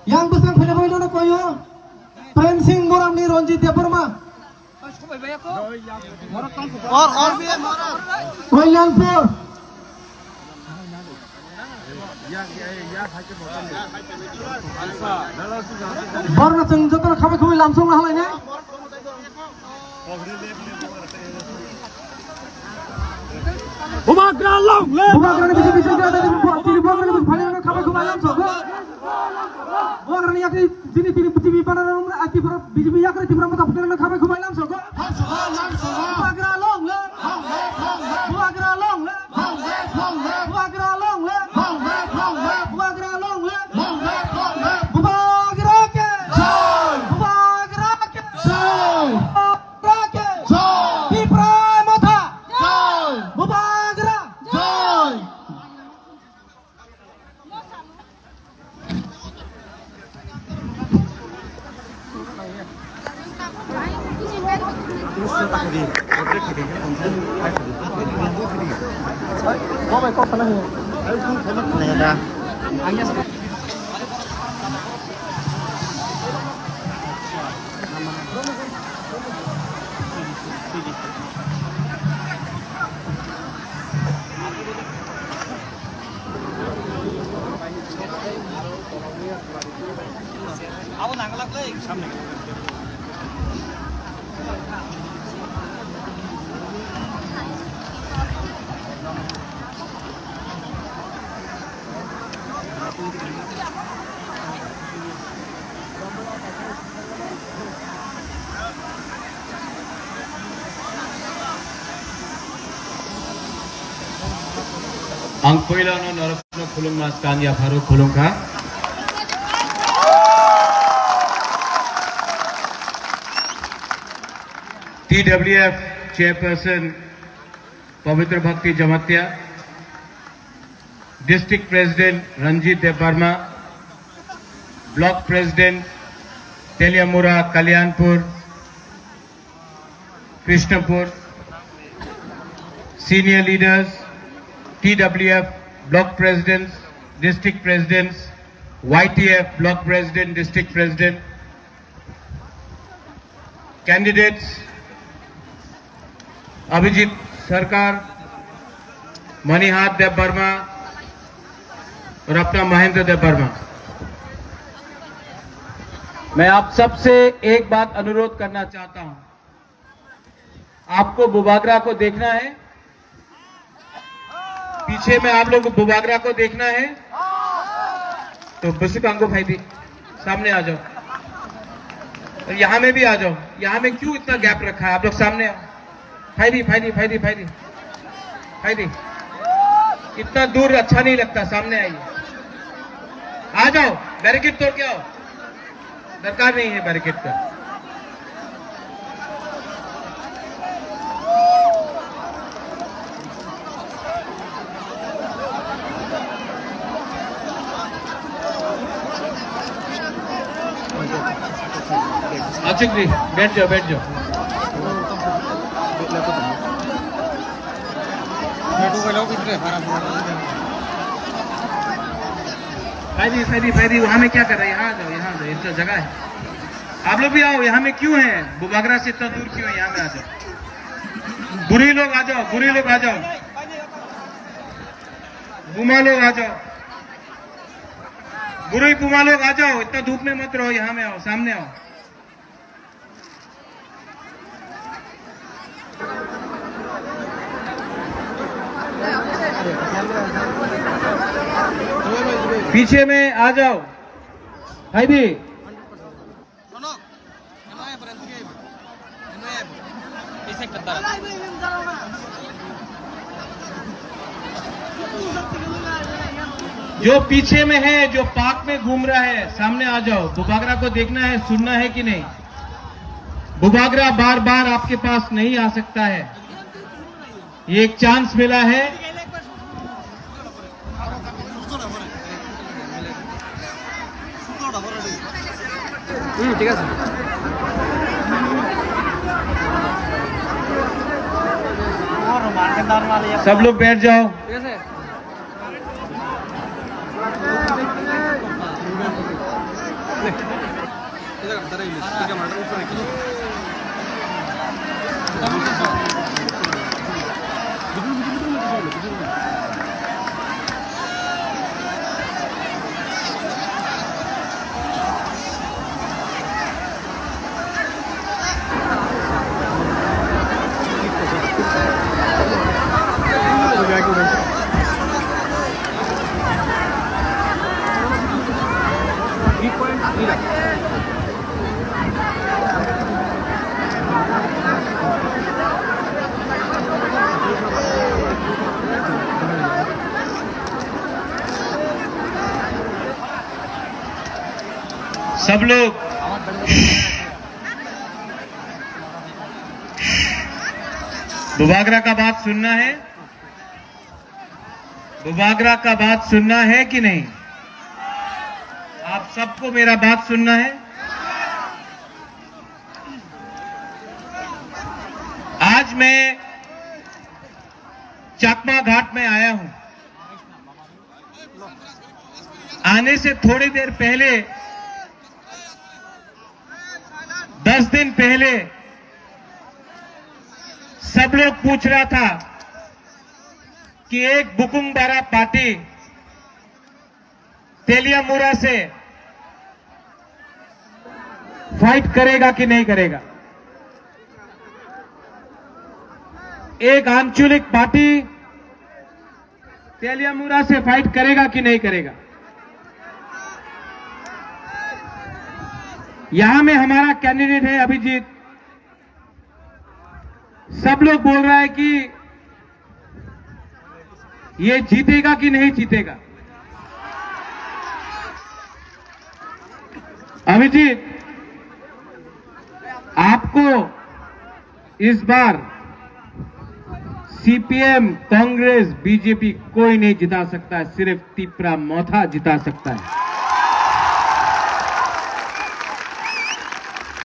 yang besar punya poin mana koyo Prem Singh Moram ni Ranjit Deparma Kalyanpur Barna Jatan khabai khabai lamsong lah halainya Bubagra long Bubagra ni bisa dia ada di Bubagra ni final khabai khabai lamsong Bubagra ni yakni jini TV panar ati BJP yakni timra mata putra khabai khabai lamsong Bubagra long Bubagra long Bubagra long Bubagra long Bubagra ke Bubagra ke Bubagra ke Tipra mata Bubagra Ang पहिला नरपनो खुलुम mas Kanya Faruk खुलुमखा TWF Chairperson Pavitra Bhakti Jamatya, District President Ranjit Deparma, Block President Teliamura Kalyanpur, Krishnapur, Senior Leaders TWF Block Presidents, District Presidents, YTF Block President, District President, candidates Abhijit Sarkar, Manihat Deparma और अपना महेंद्र देवर्मा। मैं आप सबसे एक बात अनुरोध करना चाहता हूं, आपको बुबागरा को देखना है, पीछे में आप लोग को बुबागरा को देखना है तो बस कांगो भाई भी सामने आ जाओ और यहां में भी आ जाओ। यहां में क्यों इतना गैप रखा है? आप लोग सामने आओ। फायदी इतना दूर अच्छा नहीं लगता, सामने आइए, आ जाओ, बैरिकेड तोड़ के आओ, दरकार नहीं है बैरिकेड का। अचुक जी बैठ जाओ फैदी वहां में क्या कर रहे हैं? यहाँ आ जाओ, इतना जगह है, आप लोग भी आओ। यहाँ में क्यों है? बुबागरा से इतना दूर क्यों है? यहाँ में आ जाओ, बुरी लोग आ जाओ, बुमा लोग आ जाओ, बुरी बुमा लोग आ जाओ, इतना धूप में मत रहो, यहाँ में आओ, सामने आओ। पीछे में आ जाओ भाई भी। जो पीछे में है, जो पार्क में घूम रहा है, सामने आ जाओ। बुबागरा को देखना है, सुनना है कि नहीं? बुबागरा बार बार आपके पास नहीं आ सकता है, ये एक चांस मिला है। ठीक है सब लोग बैठ जाओ। सब लोग बुबागरा का बात सुनना है, बुबागरा का बात सुनना है कि नहीं? आप सबको मेरा बात सुनना है। आज मैं चकमा घाट में आया हूं। आने से थोड़ी देर पहले 10 दिन पहले सब लोग पूछ रहा था कि एक बुकुंगबारा पार्टी तेलियामुरा से फाइट करेगा कि नहीं करेगा। एक आंचलिक पार्टी तेलियामुरा से फाइट करेगा कि नहीं करेगा। यहां में हमारा कैंडिडेट है अभिजीत। सब लोग बोल रहा है कि ये जीतेगा कि नहीं जीतेगा। अभिजीत, आपको इस बार सीपीएम, कांग्रेस, बीजेपी कोई नहीं जिता सकता है, सिर्फ तिपरा मोथा जिता सकता है।